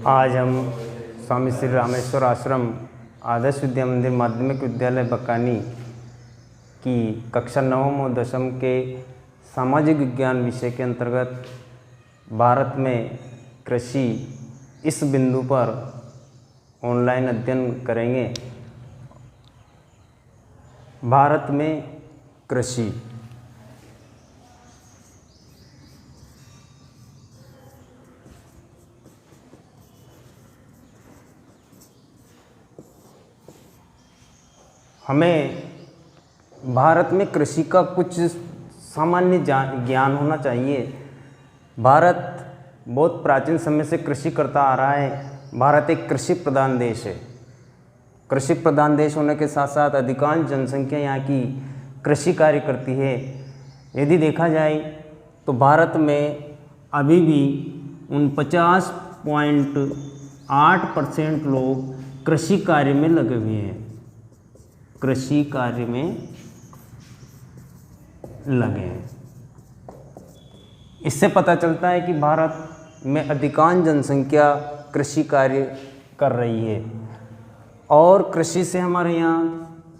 आज हम स्वामी श्री रामेश्वर आश्रम आदर्श विद्या मंदिर माध्यमिक विद्यालय बकानी की कक्षा 9 और 10 के सामाजिक विज्ञान विषय के अंतर्गत भारत में कृषि इस बिंदु पर ऑनलाइन अध्ययन करेंगे। भारत में कृषि हमें भारत में कृषि का कुछ सामान्य ज्ञान होना चाहिए। भारत बहुत प्राचीन समय से कृषि करता आ रहा है। भारत एक कृषि प्रधान देश है। कृषि प्रधान देश होने के साथ साथ अधिकांश जनसंख्या यहाँ की कृषि कार्य करती है। यदि देखा जाए तो भारत में अभी भी 49.8% लोग कृषि कार्य में लगे हुए हैं। कृषि कार्य में लगे हैं। इससे पता चलता है कि भारत में अधिकांश जनसंख्या कृषि कार्य कर रही है और कृषि से हमारे यहाँ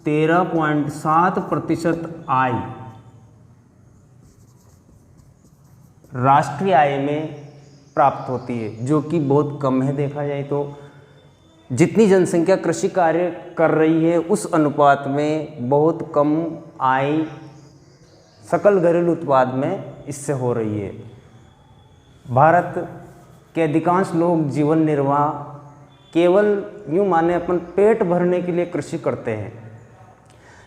13.7% आय राष्ट्रीय आय में प्राप्त होती है, जो कि बहुत कम है। देखा जाए तो जितनी जनसंख्या कृषि कार्य कर रही है उस अनुपात में बहुत कम आय सकल घरेलू उत्पाद में इससे हो रही है। भारत के अधिकांश लोग जीवन निर्वाह केवल यूँ माने अपन पेट भरने के लिए कृषि करते हैं।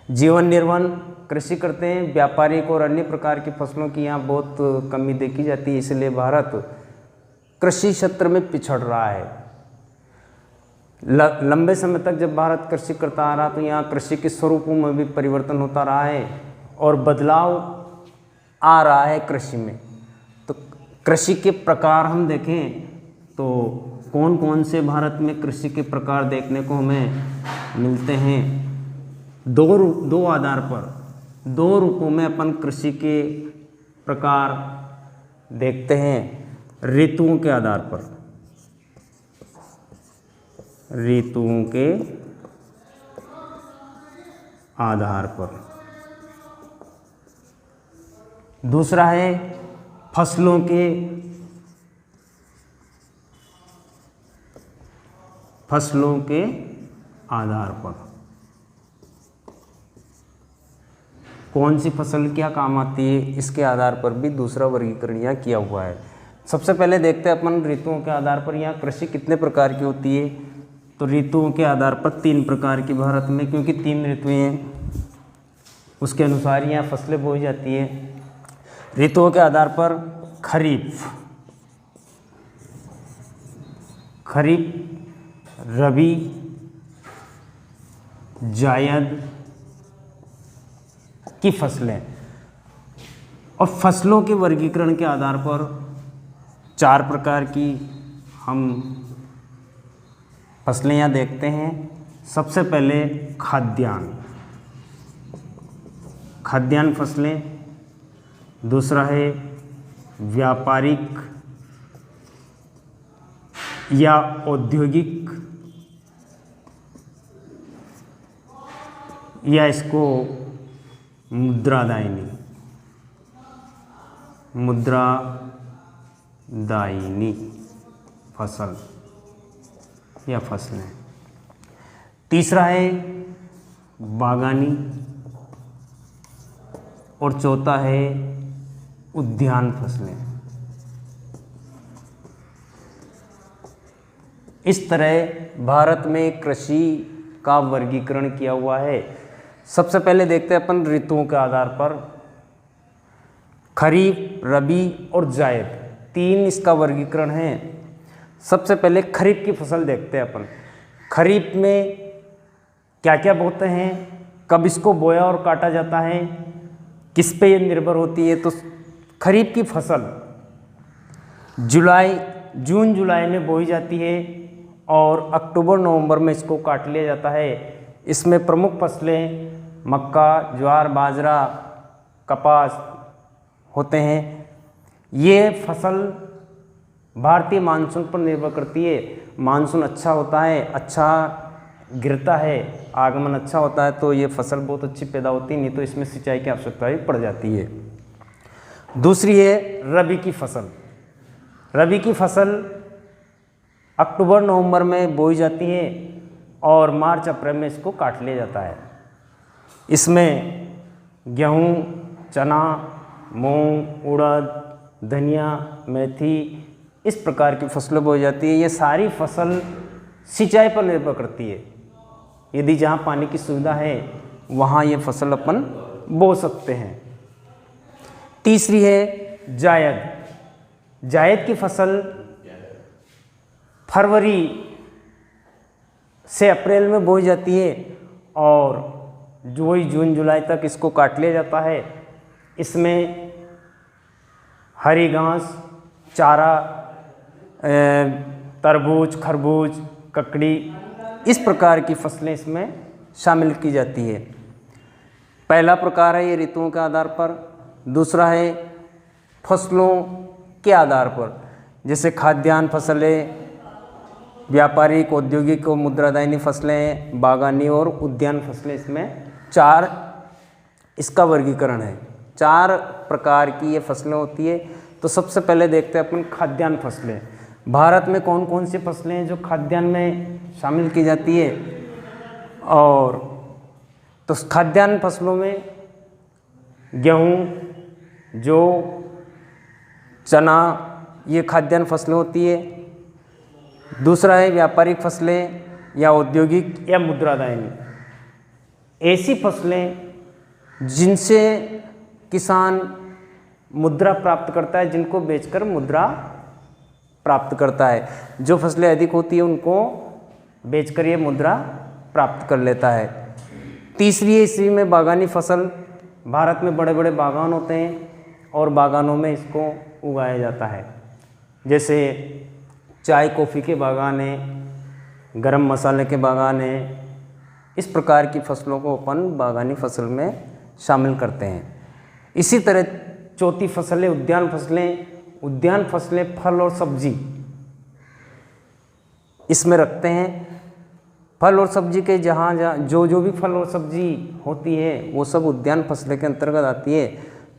जीवन निर्वाह कृषि करते हैं। व्यापारिक और अन्य प्रकार की फसलों की यहाँ बहुत कमी देखी जाती है। इसलिए भारत कृषि क्षेत्र में पिछड़ रहा है। लंबे समय तक जब भारत कृषि करता आ रहा तो यहाँ कृषि के स्वरूपों में भी परिवर्तन होता रहा है और बदलाव आ रहा है कृषि में। तो कृषि के प्रकार हम देखें तो कौन कौन से भारत में कृषि के प्रकार देखने को हमें मिलते हैं। दो आधार पर, दो रूपों में अपन कृषि के प्रकार देखते हैं। ऋतुओं के आधार पर, ऋतुओं के आधार पर। दूसरा है फसलों के आधार पर। कौन सी फसल क्या काम आती है, इसके आधार पर भी दूसरा वर्गीकरण यहाँ किया हुआ है। सबसे पहले देखते हैं अपन ऋतुओं के आधार पर यहाँ कृषि कितने प्रकार की होती है। तो ऋतुओं के आधार पर 3 प्रकार की भारत में, क्योंकि 3 ऋतुएं हैं उसके अनुसार यहाँ फसलें बोई जाती हैं। ऋतुओं के आधार पर खरीफ, रबी, जायद की फसलें। और फसलों के वर्गीकरण के आधार पर 4 प्रकार की हम फसलें यहाँ देखते हैं। सबसे पहले खाद्यान्न फसलें। दूसरा है व्यापारिक या औद्योगिक, या इसको मुद्रादायिनी फसल या फसलें। तीसरा है बागानी और चौथा है उद्यान फसलें। इस तरह भारत में कृषि का वर्गीकरण किया हुआ है। सबसे पहले देखते हैं अपन ऋतुओं के आधार पर। खरीफ, रबी और जायद 3 इसका वर्गीकरण है। सबसे पहले खरीफ की फसल देखते हैं अपन। खरीफ में क्या क्या बोते हैं, कब इसको बोया और काटा जाता है, किस पे ये निर्भर होती है। तो खरीफ की फसल जून जुलाई में बोई जाती है और अक्टूबर नवंबर में इसको काट लिया जाता है। इसमें प्रमुख फसलें मक्का, ज्वार, बाजरा, कपास होते हैं। ये फसल भारतीय मानसून पर निर्भर करती है। मानसून अच्छा होता है, अच्छा गिरता है, आगमन अच्छा होता है तो ये फसल बहुत अच्छी पैदा होती है, नहीं तो इसमें सिंचाई की आवश्यकता भी पड़ जाती है। दूसरी है रबी की फसल। रबी की फसल अक्टूबर नवंबर में बोई जाती है और मार्च अप्रैल में इसको काट लिया जाता है। इसमें गेहूँ, चना, मूंग, उड़द, धनिया, मेथी इस प्रकार की फसलें बोई जाती है। ये सारी फसल सिंचाई पर निर्भर करती है। यदि जहाँ पानी की सुविधा है वहाँ ये फसल अपन बो सकते हैं। तीसरी है जायद। जायद की फसल फरवरी से अप्रैल में बोई जाती है और जून जुलाई तक इसको काट लिया जाता है। इसमें हरी घास, चारा, तरबूज, खरबूज, ककड़ी इस प्रकार की फसलें इसमें शामिल की जाती है। पहला प्रकार है ये ऋतुओं के आधार पर। दूसरा है फसलों के आधार पर, जैसे खाद्यान्न फसलें, व्यापारिक, औद्योगिक और मुद्रादायनी फसलें, बागानी और उद्यान फसलें। इसमें 4 इसका वर्गीकरण है। 4 प्रकार की ये फसलें होती है। तो सबसे पहले देखते हैं अपन खाद्यान्न फसलें। भारत में कौन कौन सी फसलें हैं जो खाद्यान्न में शामिल की जाती है। और तो खाद्यान्न फसलों में गेहूँ, जौ, चना ये खाद्यान्न फसलें होती है। दूसरा है व्यापारिक फसलें या औद्योगिक या मुद्रादायनी। ऐसी फसलें जिनसे किसान मुद्रा प्राप्त करता है, जिनको बेचकर मुद्रा प्राप्त करता है। जो फसलें अधिक होती है उनको बेचकर ये मुद्रा प्राप्त कर लेता है। तीसरी है इसी में बागानी फसल। भारत में बड़े बड़े बागान होते हैं और बागानों में इसको उगाया जाता है। जैसे चाय कॉफ़ी के बागान हैं, गरम मसाले के बागान हैं। इस प्रकार की फसलों को अपन बागानी फसल में शामिल करते हैं। इसी तरह चौथी फसल है उद्यान फसलें। उद्यान फसलें फल और सब्जी इसमें रखते हैं। फल और सब्जी के जहाँ जो भी फल और सब्जी होती है वो सब उद्यान फसलें के अंतर्गत आती है।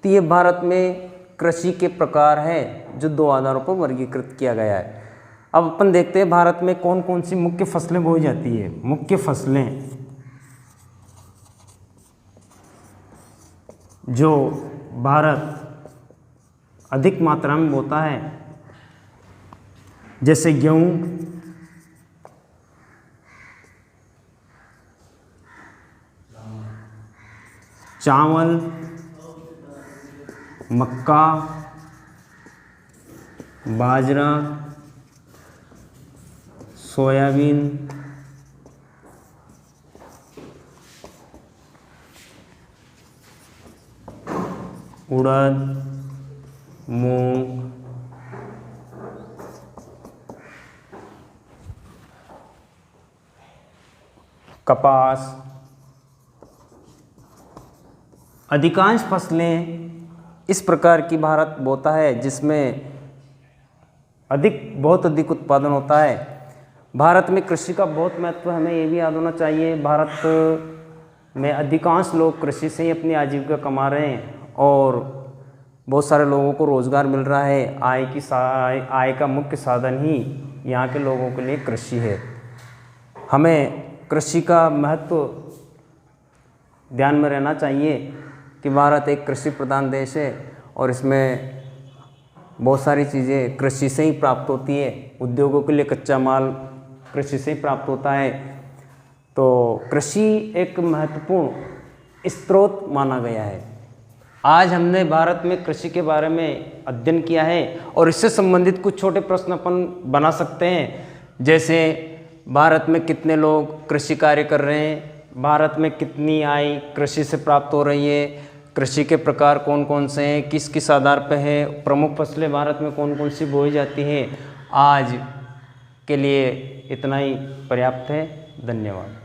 तो ये भारत में कृषि के प्रकार हैं जो 2 आधारों पर वर्गीकृत किया गया है। अब अपन देखते हैं भारत में कौन कौन सी मुख्य फसलें बोई जाती है। मुख्य फसलें जो भारत अधिक मात्रा में बोता है, जैसे गेहूँ, चावल, मक्का, बाजरा, सोयाबीन, उड़द, मूंग, कपास। अधिकांश फसलें इस प्रकार की भारत बोता है जिसमें बहुत अधिक उत्पादन होता है। भारत में कृषि का बहुत महत्व हमें ये भी याद होना चाहिए। भारत में अधिकांश लोग कृषि से ही अपनी आजीविका कमा रहे हैं और बहुत सारे लोगों को रोज़गार मिल रहा है। आय का मुख्य साधन ही यहाँ के लोगों के लिए कृषि है। हमें कृषि का महत्व ध्यान में रहना चाहिए कि भारत एक कृषि प्रधान देश है और इसमें बहुत सारी चीज़ें कृषि से ही प्राप्त होती है। उद्योगों के लिए कच्चा माल कृषि से ही प्राप्त होता है। तो कृषि एक महत्वपूर्ण स्रोत माना गया है। आज हमने भारत में कृषि के बारे में अध्ययन किया है और इससे संबंधित कुछ छोटे प्रश्न अपन बना सकते हैं। जैसे भारत में कितने लोग कृषि कार्य कर रहे हैं, भारत में कितनी आय कृषि से प्राप्त हो रही है, कृषि के प्रकार कौन कौन से हैं, किस किस आधार पर है, प्रमुख फसलें भारत में कौन कौन सी बोई जाती हैं। आज के लिए इतना ही पर्याप्त है। धन्यवाद।